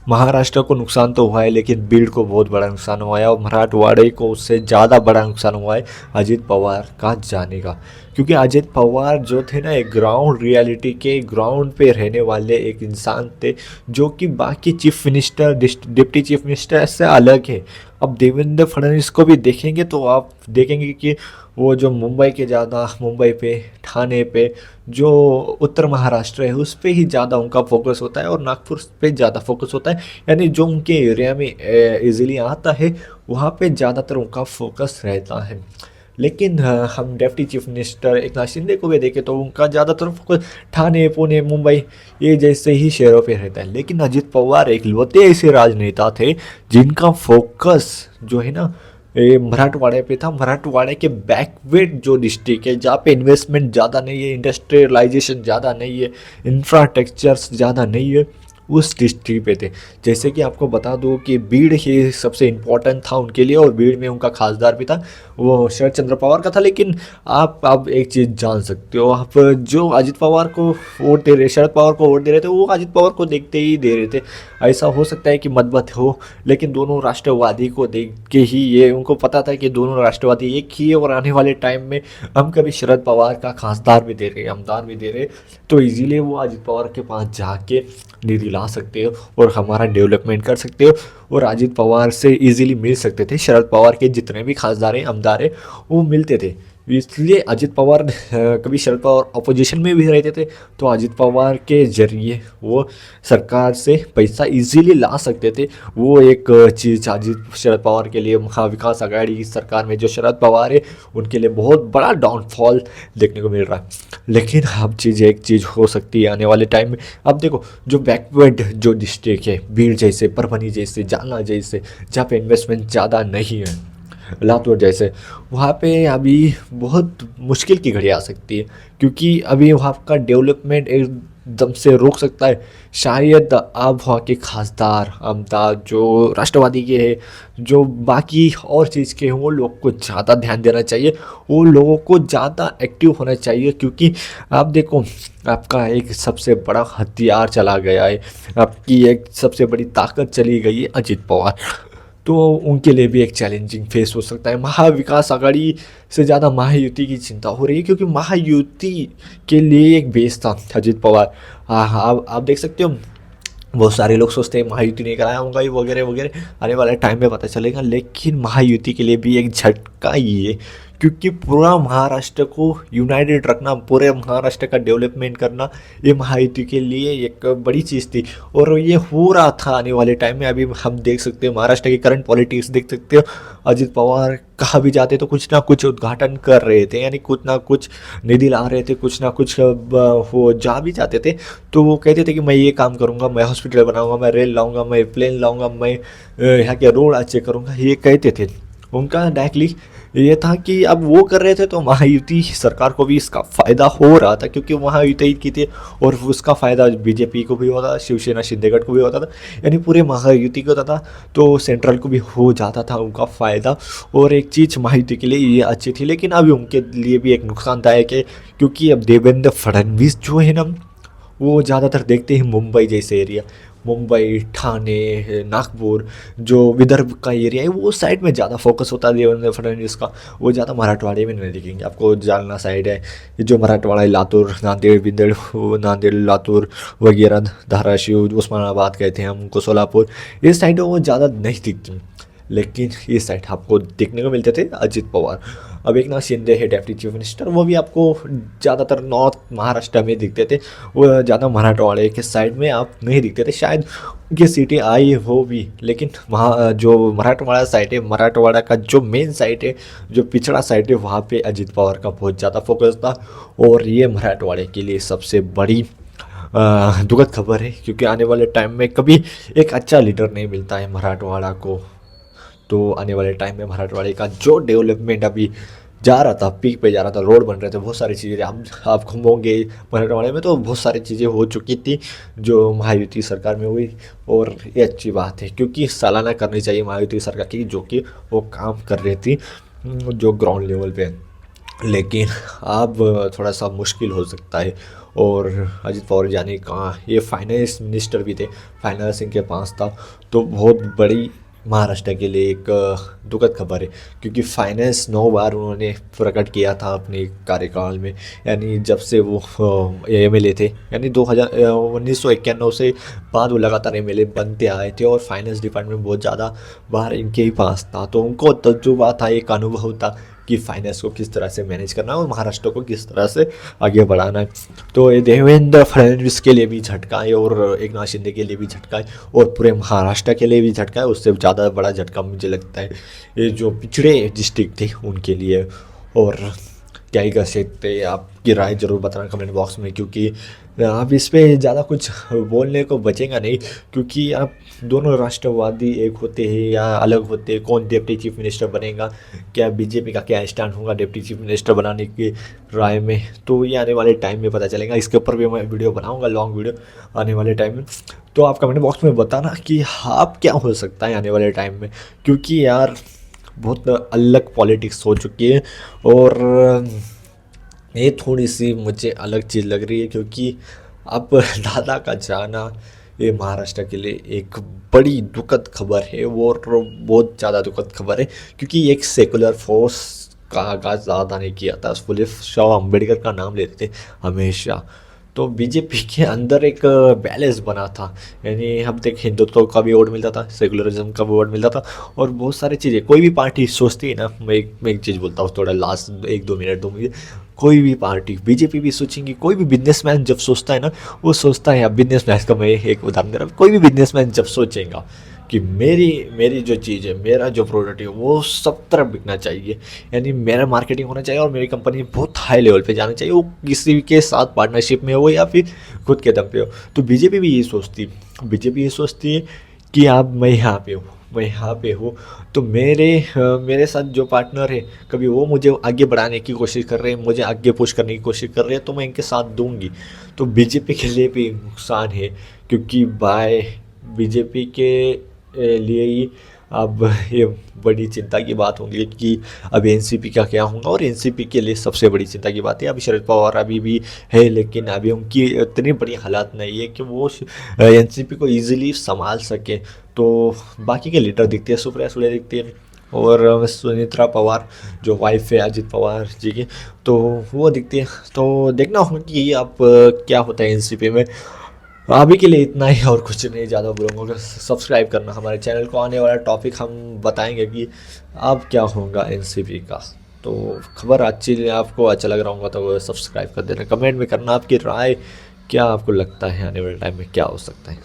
महाराष्ट्र को नुकसान तो हुआ है, लेकिन बीड़ को बहुत बड़ा नुकसान हुआ है और मराठवाड़े को उससे ज़्यादा बड़ा नुकसान हुआ है अजीत पवार का जाने का। क्योंकि अजीत पवार जो थे ना, एक ग्राउंड रियलिटी के ग्राउंड पे रहने वाले एक इंसान थे, जो कि बाकी chief minister deputy chief minister से अलग है। अब देवेंद्र फडणवीस को भी देखेंगे तो आप देखेंगे कि वो जो मुंबई के ज़्यादा, मुंबई पे, ठाणे पे, जो उत्तर महाराष्ट्र है उस पे ही ज़्यादा उनका फोकस होता है और नागपुर पे ज़्यादा फोकस होता है। यानी जो उनके एरिया में इजीली आता है वहाँ पे ज़्यादातर उनका फोकस रहता है। लेकिन हम deputy chief minister Eknath Shinde को भी देखें तो उनका ज़्यादातर फोकस ठाणे, पुणे, मुंबई ये जैसे ही शहरों पे रहता है। लेकिन अजित पवार एक लौते ऐसे राजनेता थे जिनका फोकस जो है ना, ये मराठवाड़े पे था। मराठवाड़े के बैकवर्ड जो डिस्ट्रिक्ट है, जहाँ पे इन्वेस्टमेंट ज़्यादा नहीं है, इंडस्ट्रियलाइजेशन ज़्यादा नहीं है, इंफ्रास्ट्रक्चर्स ज़्यादा नहीं है, उस डिस्ट्रिक्ट पे थे। जैसे कि आपको बता दूं कि बीड़ ही सबसे इम्पोर्टेंट था उनके लिए, और बीड़ में उनका खासदार भी था, वो शरद चंद्र पवार का था। लेकिन आप एक चीज़ जान सकते हो, आप जो अजित पवार को वोट दे रहे, शरद पवार को वोट दे रहे थे, वो अजित पवार को देखते ही दे रहे थे। ऐसा हो सकता है कि मतभेद हो, लेकिन दोनों राष्ट्रवादी को देख के ही ये उनको पता था कि दोनों राष्ट्रवादी एक ही है, और आने वाले टाइम में हम कभी शरद पवार का खासदार भी दे रहे, हमदार भी दे रहे, तो इजीली वो अजित पवार के पास जाके निधि ला सकते हो और हमारा डेवलपमेंट कर सकते हो। और अजित पवार से इजीली मिल सकते थे। शरद पवार के जितने भी खासदार हैं, आमदार हैं, वो मिलते थे। इसलिए अजित पवार कभी शरद पवार अपोजिशन में भी रहते थे, तो अजित पवार के जरिए वो सरकार से पैसा इजीली ला सकते थे। वो एक चीज़ अजित शरद पवार के लिए, महाविकास आघाड़ी की सरकार में जो शरद पवार है उनके लिए बहुत बड़ा डाउनफॉल देखने को मिल रहा है। लेकिन अब चीज़ एक चीज़ हो सकती है आने वाले टाइम में। अब देखो, जो बैकवर्ड जो डिस्ट्रिक्ट है, बीड़ जैसे, परभनी जैसे, जालना जैसे, जहाँ पे इन्वेस्टमेंट ज़्यादा नहीं है, लातूर जैसे, वहाँ पे अभी बहुत मुश्किल की घड़ी आ सकती है। क्योंकि अभी वहाँ का डेवलपमेंट एकदम से रोक सकता है शायद अब वहाँ के खासदार, आमदार जो राष्ट्रवादी के हैं, जो बाकी और चीज़ के हैं, वो लोग को ज़्यादा ध्यान देना चाहिए, वो लोगों को ज़्यादा एक्टिव होना चाहिए। क्योंकि आप देखो, आपका एक सबसे बड़ा हथियार चला गया है, आपकी एक सबसे बड़ी ताकत चली गई है अजित पवार। तो उनके लिए भी एक चैलेंजिंग फेस हो सकता है। महाविकास आघाड़ी से ज़्यादा महायुति की चिंता हो रही है, क्योंकि महायुति के लिए एक बेस था अजित पवार। आप देख सकते हो, बहुत सारे लोग सोचते हैं महायुति नहीं कराया होगा, ये वगैरह वगैरह, आने वाले टाइम में पता चलेगा। लेकिन महायुति के लिए भी एक झटका ही है, क्योंकि पूरा महाराष्ट्र को यूनाइटेड रखना, पूरे महाराष्ट्र का डेवलपमेंट करना, ये महायुति के लिए एक बड़ी चीज़ थी। और ये हो रहा था आने वाले टाइम में। अभी हम देख सकते हो महाराष्ट्र की करंट पॉलिटिक्स देख सकते हो, अजित पवार कहाँ भी जाते तो कुछ ना कुछ उद्घाटन कर रहे थे, यानी कुछ ना कुछ निधि ला रहे थे, कुछ ना कुछ वो जा भी जाते थे तो वो कहते थे कि मैं ये काम करूँगा, मैं हॉस्पिटल बनाऊँगा, मैं रेल लाऊँगा, मैं प्लेन लाऊँगा, मैं यहाँ के रोड अच्छे करूँगा, ये कहते थे। उनका डायरेक्टली ये था कि अब वो कर रहे थे तो महायुति सरकार को भी इसका फ़ायदा हो रहा था, क्योंकि महायुति की थी, और उसका फ़ायदा बीजेपी को भी होता था, शिवसेना शिंदेगढ़ को भी होता था, यानी पूरे महायुति को होता था, तो सेंट्रल को भी हो जाता था उनका फ़ायदा। और एक चीज़ महायुति के लिए ये अच्छी थी, लेकिन अभी उनके लिए भी एक नुकसानदायक है, क्योंकि अब देवेंद्र फडणवीस जो है ना, वो ज़्यादातर देखते हैं मुंबई जैसे एरिया, मुंबई, ठाणे, नागपुर, जो विदर्भ का एरिया है, वो साइड में ज़्यादा फोकस होता है देवेंद्र फडणवीस का। वो ज़्यादा मराठवाड़े में नहीं दिखेंगे आपको। जालना साइड है, ये जो मराठवाड़ा है, लातूर, नांदेड़, बिंदड़, वो नांदेड़, लातूर वगैरह, धाराशिव, उस्मानाबाद कहते हैं हम उनको, सोलापुर, ये साइड वो ज़्यादा नहीं दिखती। लेकिन ये साइड आपको देखने को मिलते थे अजित पवार। अब एक ना शिंदे है डेप्टी चीफ मिनिस्टर, वो भी आपको ज़्यादातर नॉर्थ महाराष्ट्र में दिखते थे, वो ज़्यादा मराठवाड़े के साइड में आप नहीं दिखते थे। शायद उनकी सीटें आई हो भी, लेकिन वहाँ जो मराठवाड़ा साइड है, मराठवाड़ा का जो मेन साइड है, जो पिछड़ा साइड है, वहाँ पे अजित पवार का बहुत ज़्यादा फोकस था। और ये मराठवाड़े के लिए सबसे बड़ी दुखद खबर है, क्योंकि आने वाले टाइम में कभी एक अच्छा लीडर नहीं मिलता है मराठवाड़ा को। तो आने वाले टाइम में मराठवाड़े का जो डेवलपमेंट अभी जा रहा था, पीक पे जा रहा था, रोड बन रहे थे, बहुत सारी चीज़ें, आप घूमोगे मराठवाड़े में तो बहुत सारी चीज़ें हो चुकी थी जो महायुति सरकार में हुई। और ये अच्छी बात है, क्योंकि सालाना करनी चाहिए महायुति सरकार की, जो कि वो काम कर रही थी जो ग्राउंड लेवल पे। लेकिन अब थोड़ा सा मुश्किल हो सकता है। और अजित पवार यानी कहाँ ये फाइनेंस मिनिस्टर भी थे, फाइनेंस इनके पास था। तो बहुत बड़ी महाराष्ट्र के लिए एक दुखद खबर है, क्योंकि फाइनेंस 9 बार उन्होंने प्रकट किया था अपने कार्यकाल में, यानी जब से वो एमएलए थे, यानी 1991 से बाद वो लगातार एमएलए बनते आए थे और फाइनेंस डिपार्टमेंट बहुत ज़्यादा बार इनके ही पास था। तो उनको तजुर्बा था, एक अनुभव था कि फाइनेंस को किस तरह से मैनेज करना है और महाराष्ट्र को किस तरह से आगे बढ़ाना है। तो ये देवेंद्र फडणवीस के लिए भी झटका है और एकनाथ शिंदे के लिए भी झटका है और पूरे महाराष्ट्र के लिए भी झटका है। उससे ज़्यादा बड़ा झटका मुझे लगता है ये जो पिछड़े डिस्ट्रिक्ट थे उनके लिए। और क्या ही कर सकते हैं, आपकी राय ज़रूर बताना कमेंट बॉक्स में, क्योंकि आप इस पे ज़्यादा कुछ बोलने को बचेगा नहीं, क्योंकि आप दोनों राष्ट्रवादी एक होते हैं या अलग होते हैं, कौन डिप्टी चीफ मिनिस्टर बनेगा, क्या बीजेपी का क्या स्टैंड होगा डिप्टी चीफ मिनिस्टर बनाने की राय में, तो ये आने वाले टाइम में पता चलेगा। इसके ऊपर भी मैं वीडियो बनाऊँगा, लॉन्ग वीडियो आने वाले टाइम में। तो आप कमेंट बॉक्स में बताना कि आप क्या हो सकता है आने वाले टाइम में, क्योंकि यार बहुत अलग पॉलिटिक्स हो चुकी है और ये थोड़ी सी मुझे अलग चीज़ लग रही है, क्योंकि अब दादा का जाना ये महाराष्ट्र के लिए एक बड़ी दुखद खबर है और बहुत ज़्यादा दुखद खबर है, क्योंकि एक सेकुलर फोर्स का आगाज़ दादा ने किया था, फुले शाह अम्बेडकर का नाम लेते थे हमेशा। तो बीजेपी के अंदर एक बैलेंस बना था, यानी हम देख हिंदुत्व का भी वोट मिलता था, सेकुलरिज्म का भी वोट मिलता था और बहुत सारी चीज़ें कोई भी पार्टी सोचती है ना। मैं एक चीज़ बोलता हूँ, थोड़ा लास्ट 1-2 मिनट दो मुझे। कोई भी पार्टी, बीजेपी भी सोचेंगी, कोई भी बिजनेसमैन जब सोचता है ना, वो सोचता है, अब बिजनेसमैन का मैं एक उदाहरण दे रहा हूँ, कोई भी बिजनेसमैन जब सोचेगा कि मेरी जो चीज़ है, मेरा जो प्रोडक्ट है वो सब तरफ बिकना चाहिए, यानी मेरा मार्केटिंग होना चाहिए और मेरी कंपनी बहुत हाई लेवल पे जाना चाहिए, वो किसी के साथ पार्टनरशिप में हो या फिर खुद के दम पे हो। तो बीजेपी भी ये सोचती है, बीजेपी ये सोचती है कि अब मैं यहाँ पे हूँ, मैं यहाँ पे हूँ, तो मेरे साथ जो पार्टनर है, कभी वो मुझे आगे बढ़ाने की कोशिश कर रहे हैं, मुझे आगे पुश करने की कोशिश कर रहे हैं, तो मैं इनके साथ दूंगी। तो बीजेपी के लिए भी नुकसान है, क्योंकि बाय बीजेपी के लिए ही अब ये बड़ी चिंता की बात होगी कि अब एनसीपी का क्या होगा। और एनसीपी के लिए सबसे बड़ी चिंता की बात है, अभी शरद पवार अभी भी है, लेकिन अभी उनकी इतनी बड़ी हालात नहीं है कि वो एनसीपी को इजीली संभाल सके। तो बाकी के लीडर दिखते हैं, सुप्रिया सुले दिखती है और सुनीत्रा पवार जो वाइफ है अजित पवार जी की, तो वो दिखती है। तो देखना होगा कि अब क्या होता है एनसीपी में। अभी के लिए इतना ही और कुछ नहीं ज़्यादा बोलूँगा। सब्सक्राइब करना हमारे चैनल को, आने वाला टॉपिक हम बताएंगे कि अब क्या होगा एनसीपी का। तो खबर अच्छी आपको अच्छा लग रहा होगा तो सब्सक्राइब कर देना, कमेंट में करना आपकी राय, क्या आपको लगता है आने वाले टाइम में क्या हो सकता है।